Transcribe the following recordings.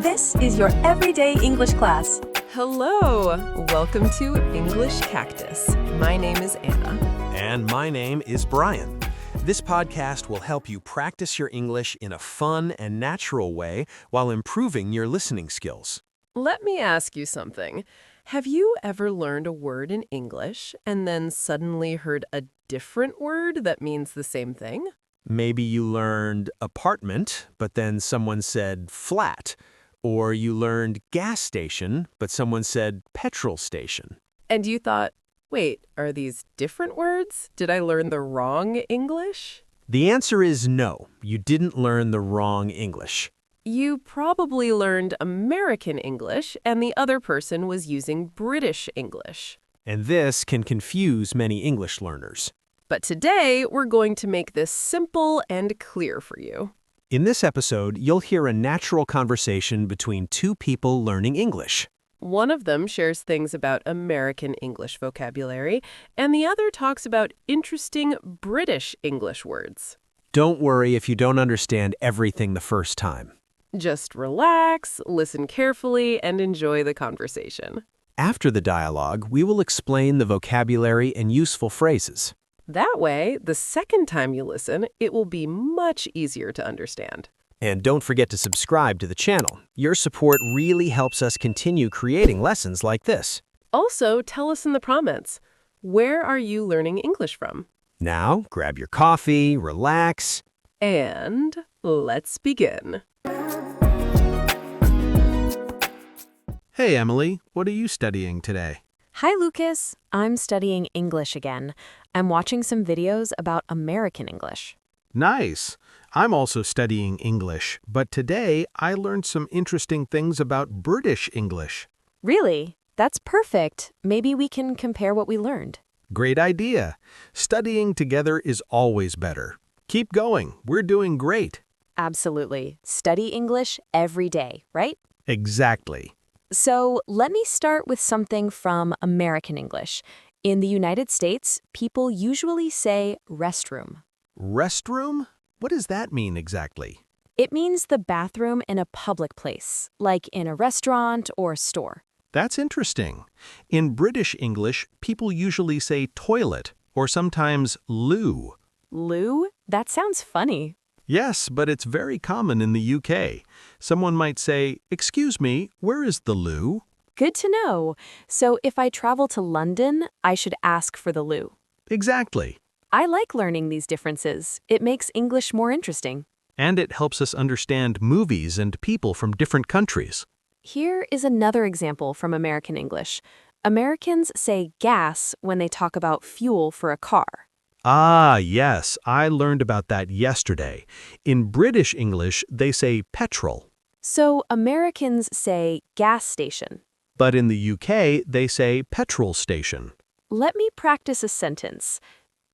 This is your everyday English class. Hello! Welcome to English Cactus. My name is Anna. And my name is Brian. This podcast will help you practice your English in a fun and natural way while improving your listening skills. Let me ask you something. Have you ever learned a word in English and then suddenly heard a different word that means the same thing? Maybe you learned apartment, but then someone said flat. Or you learned gas station, but someone said petrol station. And you thought, wait, are these different words? Did I learn the wrong English? The answer is no, you didn't learn the wrong English. You probably learned American English and the other person was using British English. And this can confuse many English learners. But today, we're going to make this simple and clear for you. In this episode, you'll hear a natural conversation between two people learning English. One of them shares things about American English vocabulary, and the other talks about interesting British English words. Don't worry if you don't understand everything the first time. Just relax, listen carefully, and enjoy the conversation. After the dialogue, we will explain the vocabulary and useful phrases. That way, the second time you listen, it will be much easier to understand. And don't forget to subscribe to the channel. Your support really helps us continue creating lessons like this. Also, tell us in the comments, where are you learning English from? Now, grab your coffee, relax. And let's begin. Hey, Emily, what are you studying today? Hi, Lucas. I'm studying English again. I'm watching some videos about American English. Nice. I'm also studying English, but today I learned some interesting things about British English. Really? That's perfect. Maybe we can compare what we learned. Great idea. Studying together is always better. Keep going. We're doing great. Absolutely. Study English every day, right? Exactly. So let me start with something from American English. In the United States, people usually say restroom. Restroom? What does that mean exactly? It means the bathroom in a public place, like in a restaurant or store. That's interesting. In British English, people usually say toilet or sometimes loo. Loo? That sounds funny. Yes, but it's very common in the UK. Someone might say, "Excuse me, where is the loo?" Good to know. So if I travel to London, I should ask for the loo. Exactly. I like learning these differences. It makes English more interesting. And it helps us understand movies and people from different countries. Here is another example from American English. Americans say gas when they talk about fuel for a car. Ah, yes, I learned about that yesterday. In British English, they say petrol. So Americans say gas station. But in the UK, they say petrol station. Let me practice a sentence.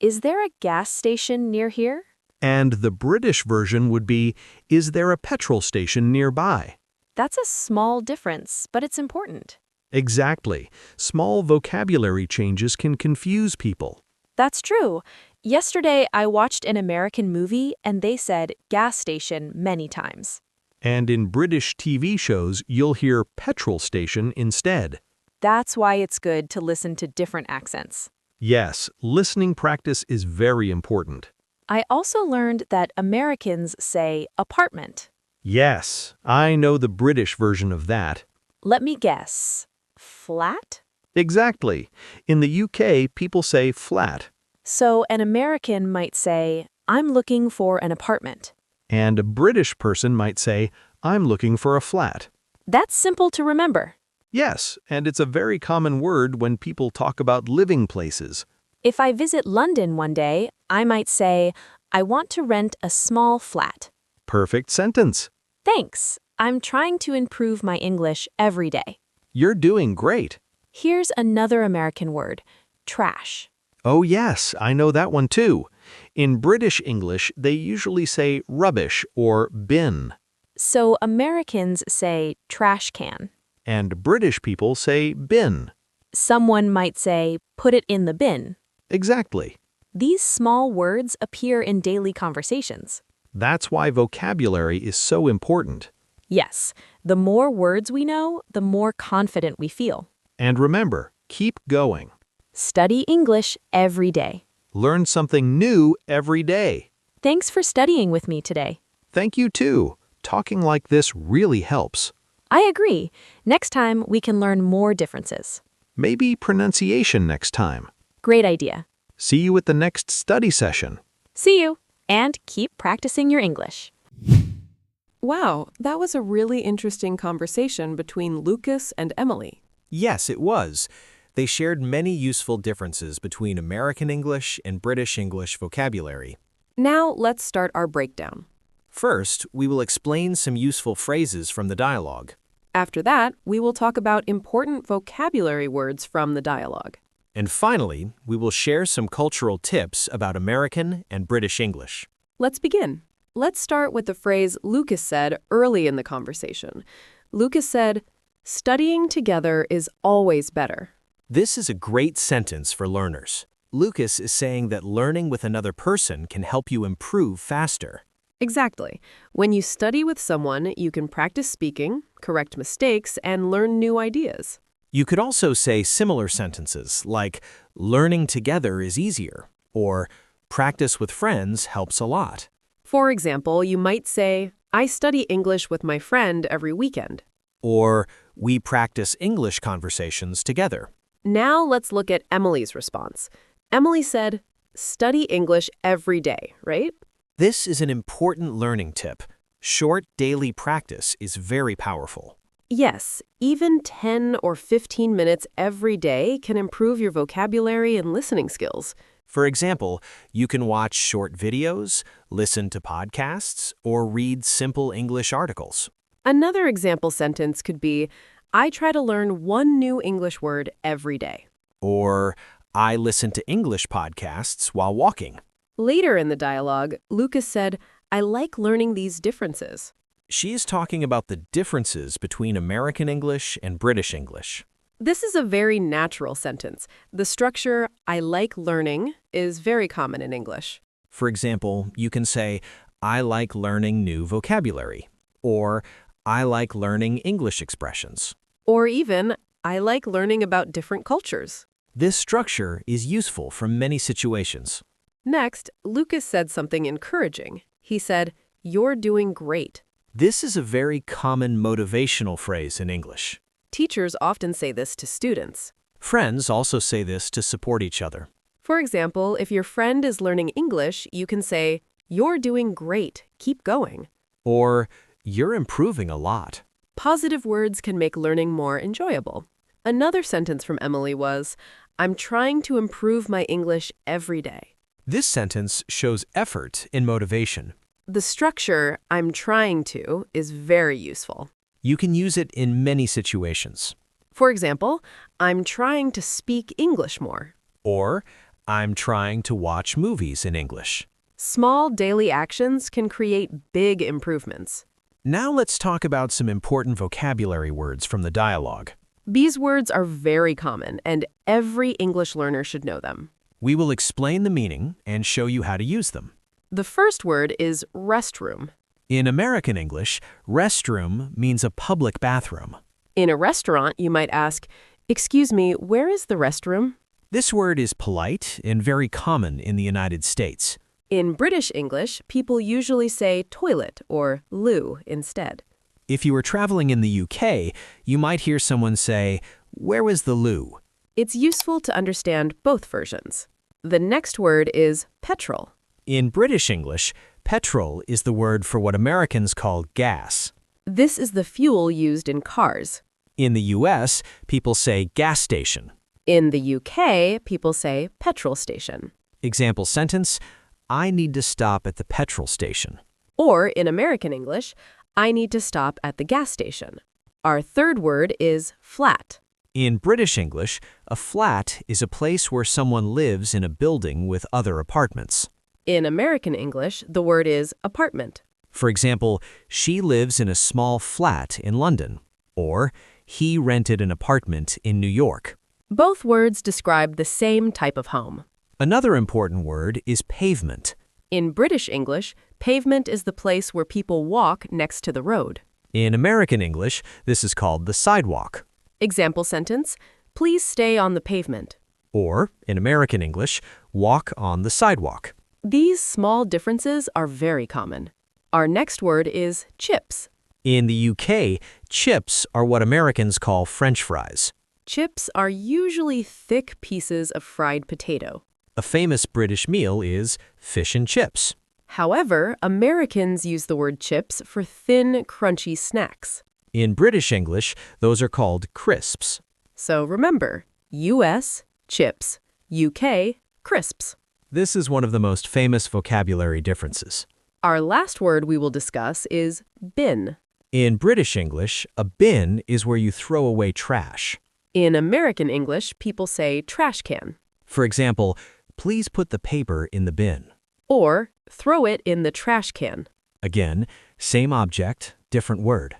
Is there a gas station near here? And the British version would be, is there a petrol station nearby? That's a small difference, but it's important. Exactly. Small vocabulary changes can confuse people. That's true. Yesterday, I watched an American movie and they said gas station many times. And in British TV shows, you'll hear petrol station instead. That's why it's good to listen to different accents. Yes, listening practice is very important. I also learned that Americans say apartment. Yes, I know the British version of that. Let me guess. Flat? Exactly. In the UK, people say flat. So an American might say, I'm looking for an apartment. And a British person might say, I'm looking for a flat. That's simple to remember. Yes, and it's a very common word when people talk about living places. If I visit London one day, I might say, I want to rent a small flat. Perfect sentence. Thanks. I'm trying to improve my English every day. You're doing great. Here's another American word, trash. Oh yes, I know that one too. In British English, they usually say rubbish or bin. So Americans say trash can. And British people say bin. Someone might say, put it in the bin. Exactly. These small words appear in daily conversations. That's why vocabulary is so important. Yes, the more words we know, the more confident we feel. And remember, keep going. Study English every day. Learn something new every day. Thanks for studying with me today. Thank you too. Talking like this really helps. I agree. Next time, we can learn more differences. Maybe pronunciation next time. Great idea. See you at the next study session. See you, and keep practicing your English. Wow, that was a really interesting conversation between Lucas and Emily. Yes, it was. They shared many useful differences between American English and British English vocabulary. Now let's start our breakdown. First, we will explain some useful phrases from the dialogue. After that, we will talk about important vocabulary words from the dialogue. And finally, we will share some cultural tips about American and British English. Let's begin. Let's start with the phrase Lucas said early in the conversation. Lucas said, "Studying together is always better." This is a great sentence for learners. Lucas is saying that learning with another person can help you improve faster. Exactly. When you study with someone, you can practice speaking, correct mistakes, and learn new ideas. You could also say similar sentences like, learning together is easier, or practice with friends helps a lot. For example, you might say, "I study English with my friend every weekend." Or, we practice English conversations together. Now let's look at Emily's response. Emily said, "Study English every day," right? This is an important learning tip. Short daily practice is very powerful. Yes, even 10 or 15 minutes every day can improve your vocabulary and listening skills. For example, you can watch short videos, listen to podcasts, or read simple English articles. Another example sentence could be, "I try to learn one new English word every day." Or, I listen to English podcasts while walking. Later in the dialogue, Lucas said, "I like learning these differences." She is talking about the differences between American English and British English. This is a very natural sentence. The structure, "I like learning," is very common in English. For example, you can say, I like learning new vocabulary, or I like learning English expressions. Or even, "I like learning about different cultures." This structure is useful for many situations. Next, Lucas said something encouraging. He said, "You're doing great." This is a very common motivational phrase in English. Teachers often say this to students. Friends also say this to support each other. For example, if your friend is learning English, you can say, "You're doing great. Keep going." Or, you're improving a lot. Positive words can make learning more enjoyable. Another sentence from Emily was, "I'm trying to improve my English every day." This sentence shows effort in motivation. The structure, "I'm trying to," is very useful. You can use it in many situations. For example, "I'm trying to speak English more." Or, I'm trying to watch movies in English. Small daily actions can create big improvements. Now let's talk about some important vocabulary words from the dialogue. These words are very common, and every English learner should know them. We will explain the meaning and show you how to use them. The first word is restroom. In American English, restroom means a public bathroom. In a restaurant, you might ask, "Excuse me, where is the restroom?" This word is polite and very common in the United States. In British English, people usually say toilet or loo instead. If you were traveling in the UK, you might hear someone say, "Where was the loo?" It's useful to understand both versions. The next word is petrol. In British English, petrol is the word for what Americans call gas. This is the fuel used in cars. In the US, people say gas station. In the UK, people say petrol station. Example sentence, I need to stop at the petrol station. Or in American English, "I need to stop at the gas station." Our third word is flat. In British English, a flat is a place where someone lives in a building with other apartments. In American English, the word is apartment. For example, she lives in a small flat in London, or he rented an apartment in New York. Both words describe the same type of home. Another important word is pavement. In British English, pavement is the place where people walk next to the road. In American English, this is called the sidewalk. Example sentence, please stay on the pavement. Or, in American English, walk on the sidewalk. These small differences are very common. Our next word is chips. In the UK, chips are what Americans call French fries. Chips are usually thick pieces of fried potato. A famous British meal is fish and chips. However, Americans use the word chips for thin, crunchy snacks. In British English, those are called crisps. So remember, US, chips, UK, crisps. This is one of the most famous vocabulary differences. Our last word we will discuss is bin. In British English, a bin is where you throw away trash. In American English, people say trash can. For example, please put the paper in the bin. Or throw it in the trash can. Again, same object, different word.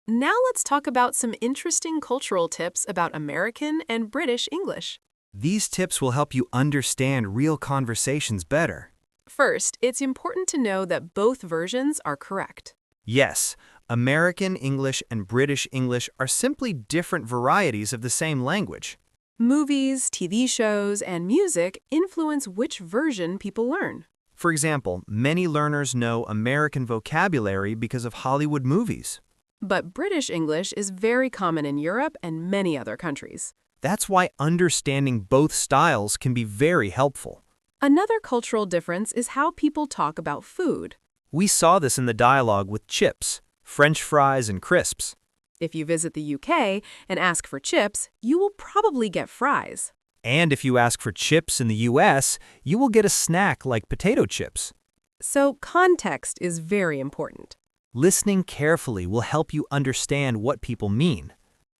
Now let's talk about some interesting cultural tips about American and British English. These tips will help you understand real conversations better. First, it's important to know that both versions are correct. Yes, American English and British English are simply different varieties of the same language. Movies, TV shows, and music influence which version people learn. For example, many learners know American vocabulary because of Hollywood movies. But British English is very common in Europe and many other countries. That's why understanding both styles can be very helpful. Another cultural difference is how people talk about food. We saw this in the dialogue with chips, French fries, and crisps. If you visit the UK and ask for chips, you will probably get fries. And if you ask for chips in the US, you will get a snack like potato chips. So context is very important. Listening carefully will help you understand what people mean.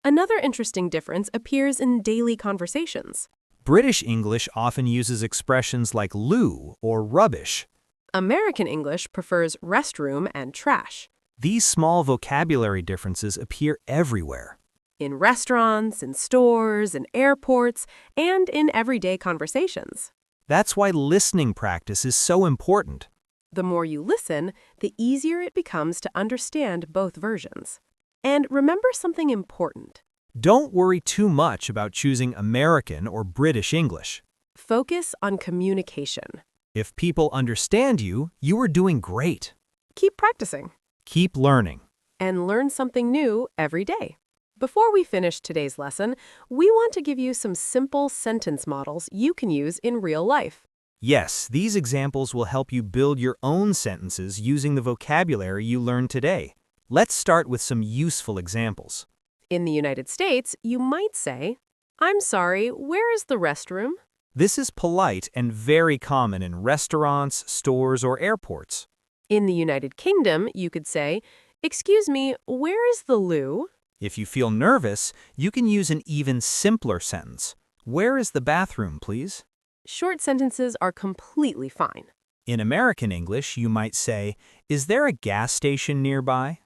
Another interesting difference appears in daily conversations. British English often uses expressions like loo or rubbish. American English prefers restroom and trash. These small vocabulary differences appear everywhere. In restaurants, in stores, in airports, and in everyday conversations. That's why listening practice is so important. The more you listen, the easier it becomes to understand both versions. And remember something important. Don't worry too much about choosing American or British English. Focus on communication. If people understand you, you are doing great. Keep practicing. Keep learning. And learn something new every day. Before we finish today's lesson, we want to give you some simple sentence models you can use in real life. Yes, these examples will help you build your own sentences using the vocabulary you learned today. Let's start with some useful examples. In the United States, you might say, "I'm sorry, where is the restroom?" This is polite and very common in restaurants, stores, or airports. In the United Kingdom, you could say, "Excuse me, where is the loo?" If you feel nervous, you can use an even simpler sentence. Where is the bathroom, please? Short sentences are completely fine. In American English, you might say, is there a gas station nearby?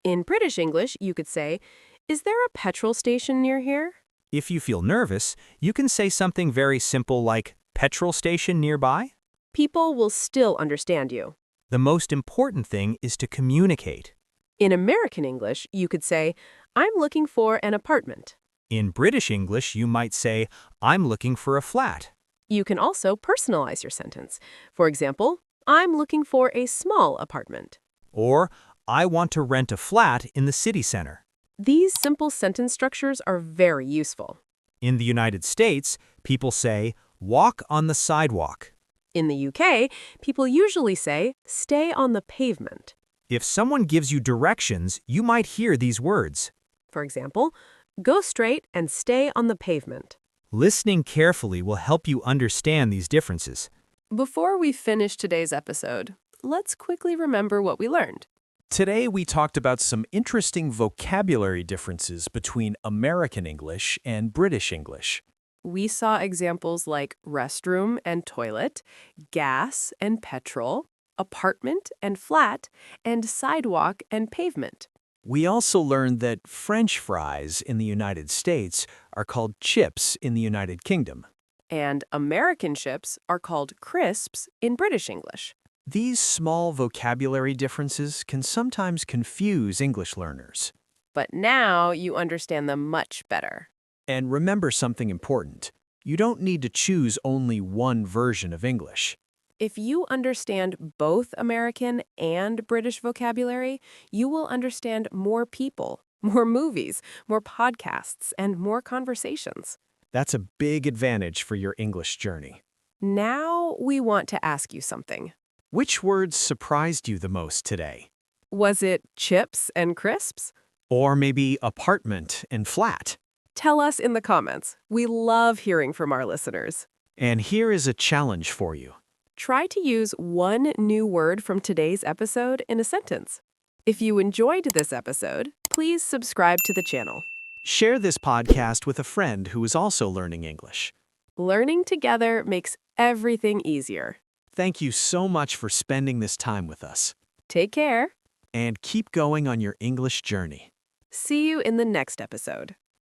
In British English, you could say, "Is there a petrol station near here?" If you feel nervous, you can say something very simple like, petrol station nearby? People will still understand you. The most important thing is to communicate. In American English, you could say, "I'm looking for an apartment." In British English, you might say, I'm looking for a flat. You can also personalize your sentence. For example, "I'm looking for a small apartment." Or, I want to rent a flat in the city center. These simple sentence structures are very useful. In the United States, people say, walk on the sidewalk. In the UK, people usually say, "Stay on the pavement." If someone gives you directions, you might hear these words. For example, "Go straight and stay on the pavement." Listening carefully will help you understand these differences. Before we finish today's episode, let's quickly remember what we learned. Today, we talked about some interesting vocabulary differences between American English and British English. We saw examples like restroom and toilet, gas and petrol, apartment and flat, and sidewalk and pavement. We also learned that French fries in the United States are called chips in the United Kingdom. And American chips are called crisps in British English. These small vocabulary differences can sometimes confuse English learners. But now you understand them much better. And remember something important. You don't need to choose only one version of English. If you understand both American and British vocabulary, you will understand more people, more movies, more podcasts, and more conversations. That's a big advantage for your English journey. Now we want to ask you something. Which words surprised you the most today? Was it chips and crisps? Or maybe apartment and flat? Tell us in the comments. We love hearing from our listeners. And here is a challenge for you. Try to use one new word from today's episode in a sentence. If you enjoyed this episode, please subscribe to the channel. Share this podcast with a friend who is also learning English. Learning together makes everything easier. Thank you so much for spending this time with us. Take care. And keep going on your English journey. See you in the next episode.